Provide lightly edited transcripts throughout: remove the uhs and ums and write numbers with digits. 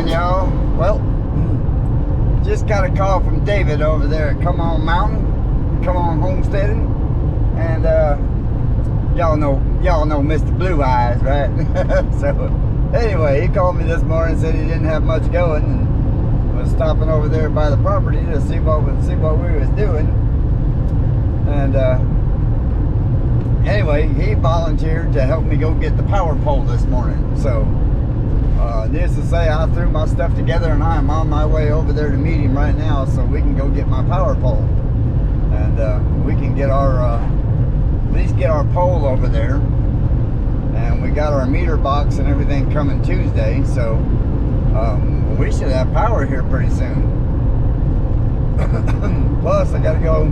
on, y'all. Well, just got a call from David over there at Come On Homesteading, and y'all know Mr. Blue Eyes, right? So anyway, he called me this morning and said he didn't have much going and was stopping over there by the property to see what we was doing. And anyway, he volunteered to help me go get the power pole this morning. So needless to say, I threw my stuff together and I am on my way over there to meet him right now so we can go get my power pole. And we can get our, at least get our pole over there. And we got our meter box and everything coming Tuesday, so we should have power here pretty soon. Plus, I gotta go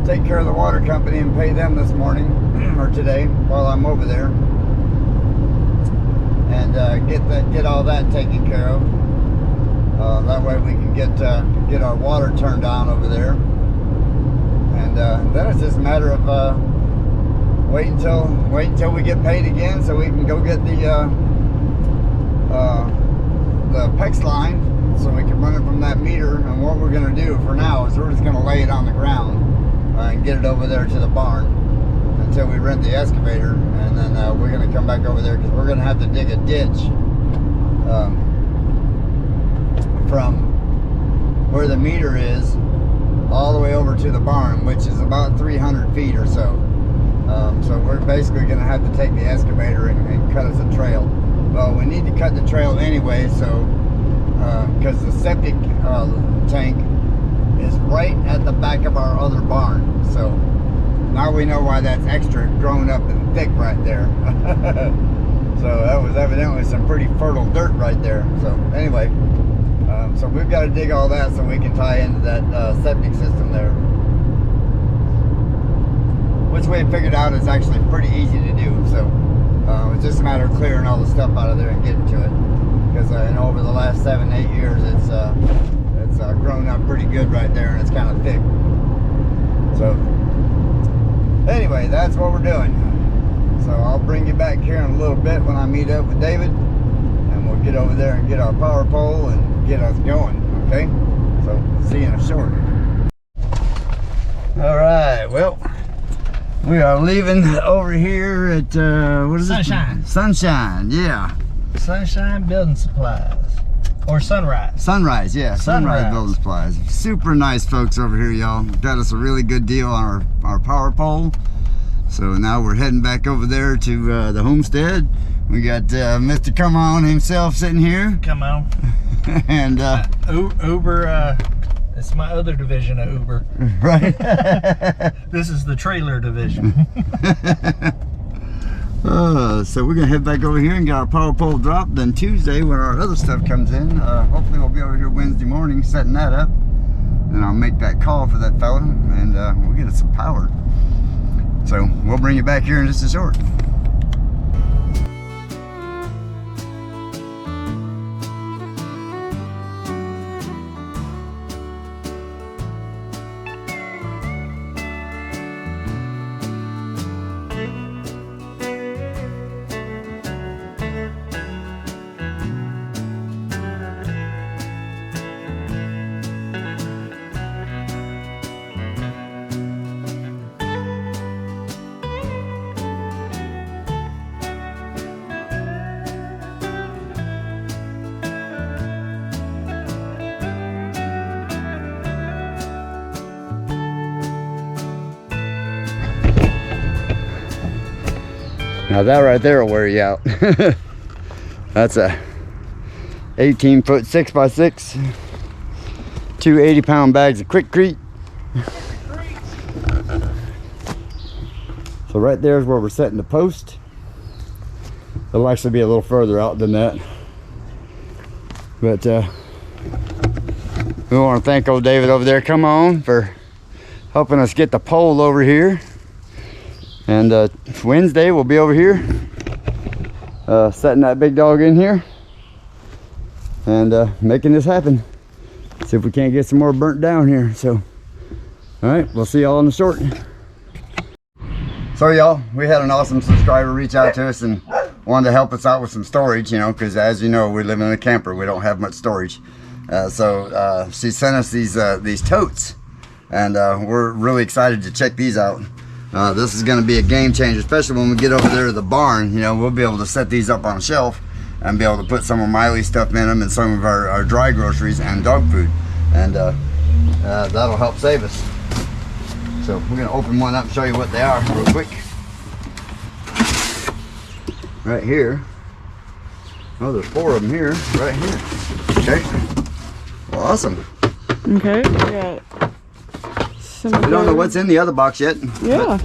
take care of the water company and pay them this morning, or today, while I'm over there. And get all that taken care of. That way we can get our water turned on over there. And then it's just a matter of wait until we get paid again, so we can go get the PEX line, so we can run it from that meter. And what we're going to do for now is we're just going to lay it on the ground and get it over there to the barn until we rent the excavator, and then we're going to come back over there because we're going to have to dig a ditch from where the meter is all the way over to the barn, which is about 300 feet or so. So we're basically going to have to take the excavator and cut us a trail. Well, we need to cut the trail anyway, so because the septic tank is right at the back of our other barn. So now we know why that's extra grown up and thick right there. So that was evidently some pretty fertile dirt right there. So anyway, so we've got to dig all that so we can tie into that septic system there, which we figured out is actually pretty easy to do. So it's just a matter of clearing all the stuff out of there and getting to it, because over the last 7-8 years it's grown up pretty good right there, and it's kind of thick. So anyway, that's what we're doing. So I'll bring you back here in a little bit when I meet up with David, and we'll get over there and get our power pole and get us going, okay? So see you in a short. All right, well, we are leaving over here at, what is it? Sunshine. Sunshine, yeah. Sunshine Building Supplies. Or Sunrise. Sunrise, yeah. Sunrise Building Supplies. Super nice folks over here, y'all. Got us a really good deal on our power pole. So now we're heading back over there to the homestead. We got Mr. Come On himself sitting here. Come on. And Uber, it's my other division of Uber. Right. This is the trailer division. So we're gonna head back over here and get our power pole dropped. Then Tuesday, when our other stuff comes in, hopefully we'll be over here Wednesday morning setting that up. And I'll make that call for that fella, and we'll get us some power. So we'll bring you back here in just a short. Now that right there will wear you out. That's a 18-foot 6x6, 2 80-pound bags of Quikrete. So right there is where we're setting the post. It'll actually be a little further out than that. But we want to thank old David over there, Come On, for helping us get the pole over here. And Wednesday we'll be over here setting that big dog in here and making this happen. See if we can't get some more burnt down here. So all right, we'll see y'all in the short. So y'all, we had an awesome subscriber reach out to us and wanted to help us out with some storage, you know, because as you know, we live in a camper. We don't have much storage. So she sent us these totes, and we're really excited to check these out. This is going to be a game changer, especially when we get over there to the barn. You know, we'll be able to set these up on a shelf and be able to put some of Miley's stuff in them and some of our dry groceries and dog food, and that'll help save us. So we're going to open one up and show you what they are real quick. Right here. Oh, there's 4 of them here, right here. Okay. Well, awesome. Okay, we got some. We don't know what's in the other box yet. Yeah.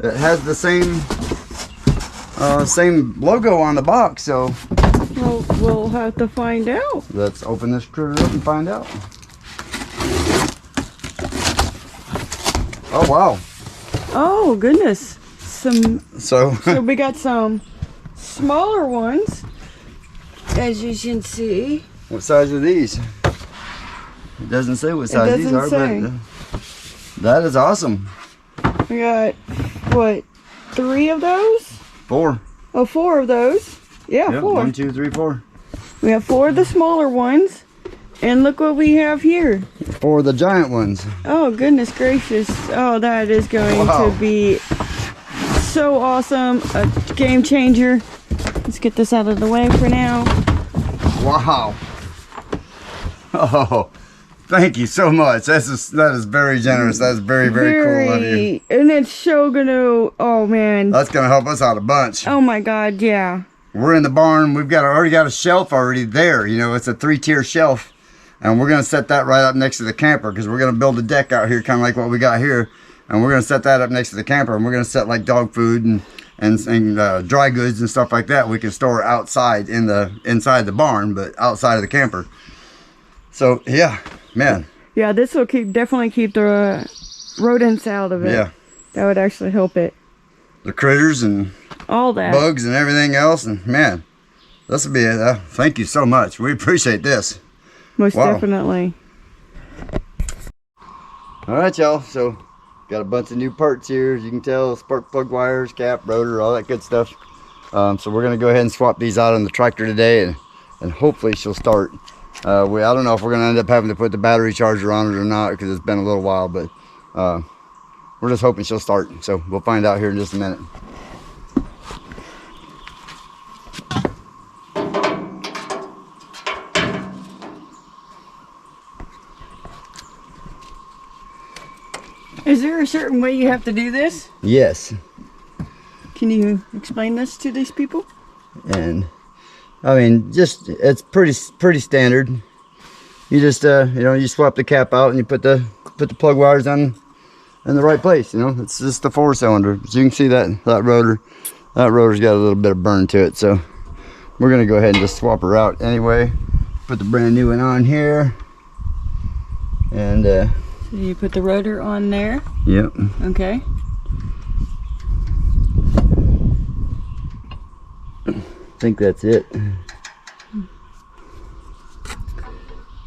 It has the same logo on the box, so. Well, we'll have to find out. Let's open this critter up and find out. Oh wow. Oh goodness. So we got some smaller ones, as you can see. What size are these? It doesn't say what size these are, but that is awesome. We got, what, 3 of those? 4. Oh, 4 of those. Yeah, yep, 4. 1, 2, 3, 4. We have 4 of the smaller ones. And look what we have here. 4 of the giant ones. Oh, goodness gracious. Oh, that is going to be so awesome. A game changer. Let's get this out of the way for now. Wow. Oh, thank you so much. That is very generous. That's very cool of you. And it's so gonna, oh man. That's gonna help us out a bunch. Oh my God, yeah. We're in the barn. We've already got a shelf already there. You know, it's a 3-tier shelf. And we're gonna set that right up next to the camper because we're gonna build a deck out here, kind of like what we got here. And we're gonna set that up next to the camper, and we're gonna set like dog food and dry goods and stuff like that. We can store outside inside the barn, but outside of the camper. So yeah, man. Yeah, this will definitely keep the rodents out of it. Yeah. That would actually help it. The critters and all that. Bugs and everything else, and man, this would be it. Thank you so much. We appreciate this. Most definitely. All right, y'all. So got a bunch of new parts here, as you can tell. Spark plug wires, cap, rotor, all that good stuff. So we're gonna go ahead and swap these out on the tractor today, and hopefully she'll start. I don't know if we're gonna end up having to put the battery charger on it or not, because it's been a little while, but we're just hoping she'll start. So we'll find out here in just a minute. Is there a certain way you have to do this? Yes. Can you explain this to these people? And I mean, just it's pretty standard. You just you know, you swap the cap out and you put the plug wires on in the right place. You know, it's just the 4-cylinder. As you can see that rotor. That rotor's got a little bit of burn to it, so we're gonna go ahead and just swap her out anyway. Put the brand new one on here, and so you put the rotor on there. Yep. Okay. I think that's it.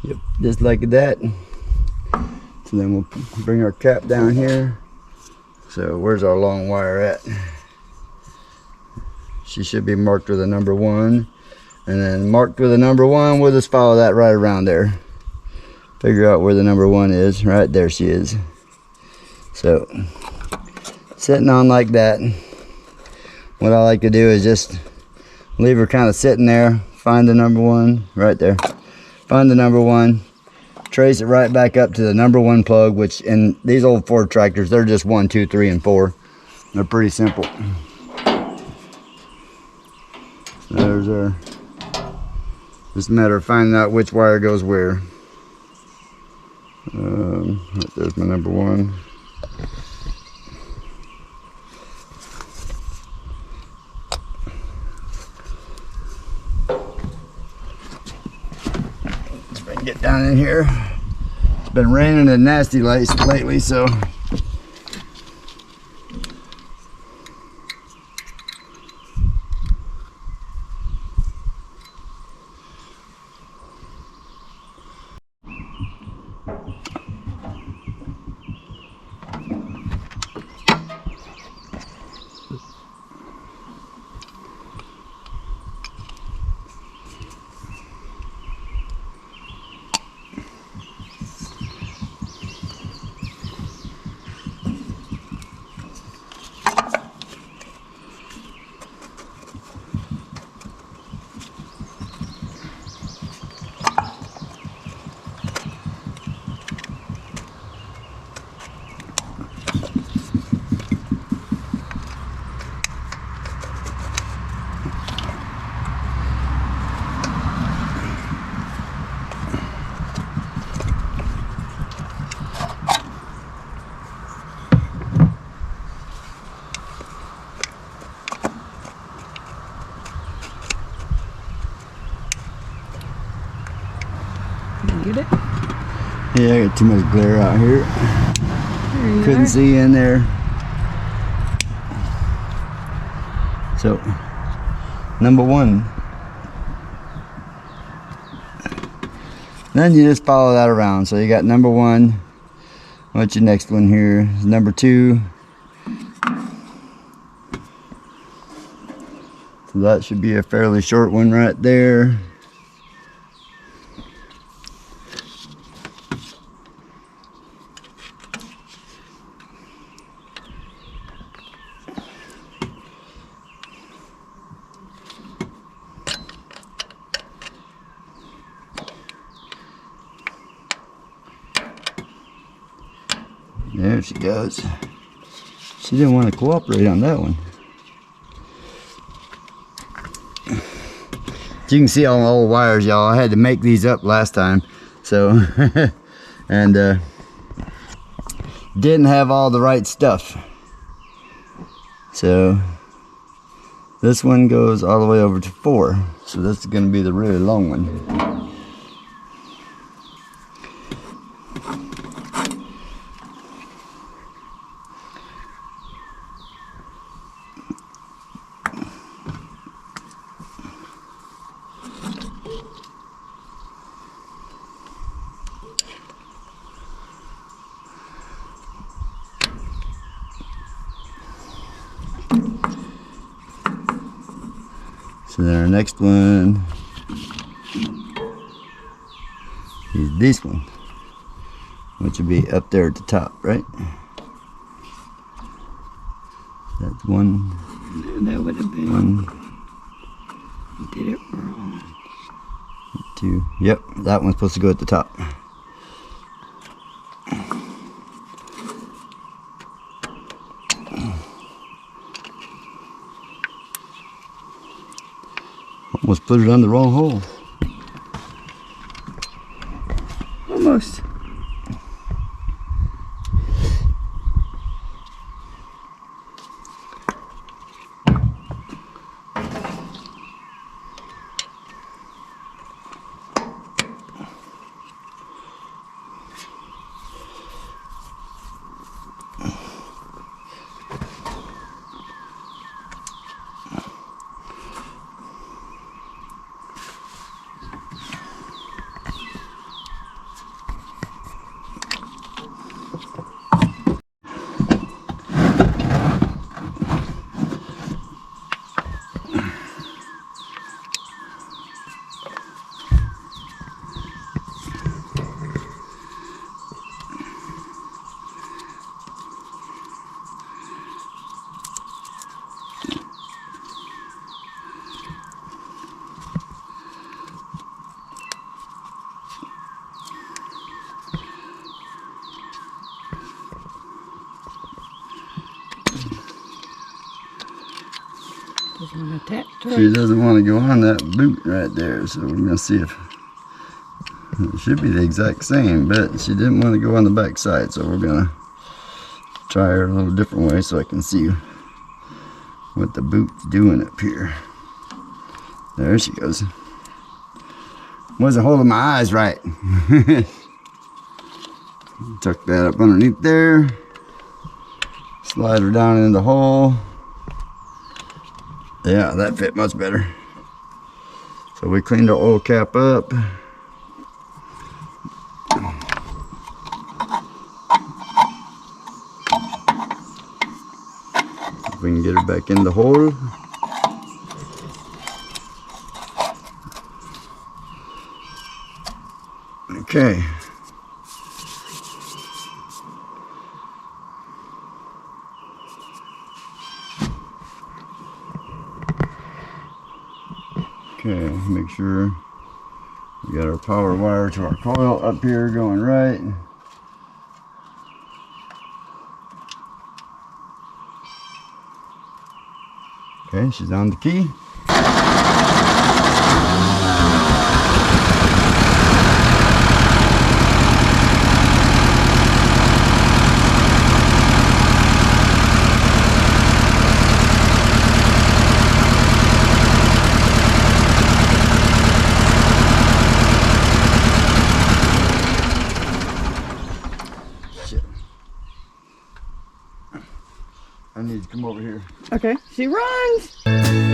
Yep, just like that. So then we'll bring our cap down here. So where's our long wire at? She should be marked with a number 1, and then marked with a number 1. We'll just follow that right around there. Figure out where the number 1 is. Right there she is. So sitting on like that. What I like to do is just leave her kind of sitting there. Find the number 1 right there. Find the number 1. Trace it right back up to the number 1 plug, which in these old Ford tractors, they're just 1, 2, 3, and 4. They're pretty simple. There's our, just a matter of finding out which wire goes where. There's my number 1. Let's try and get down in here. It's been raining and nasty lately, so Get it? Yeah, I got too much glare out here. There you Couldn't are. see in there. So, number 1. Then you just follow that around. So you got number 1. What's your next one here? Number 2. So that should be a fairly short one right there. There she goes. She didn't want to cooperate on that one. You can see all the old wires, y'all. I had to make these up last time. So, and didn't have all the right stuff. So, this one goes all the way over to 4. So this is going to be the really long one. So then our next one is this one, which will be up there at the top, right? That's 1. That would have been. 1. Did it wrong. 2. Yep, that one's supposed to go at the top. Almost put it on the wrong hole. Almost. She doesn't want to go on that boot right there, so we're going to see if it should be the exact same, but she didn't want to go on the back side, so we're going to try her a little different way so I can see what the boot's doing up here. There she goes. Wasn't holding my eyes right. Tuck that up underneath there. Slide her down in the hole. Yeah, that fit much better. So we cleaned our oil cap up. If we can get her back in the hole. Okay. Okay, make sure we got our power wire to our coil up here going right. Okay, she's on the key. come over here. Okay, she runs.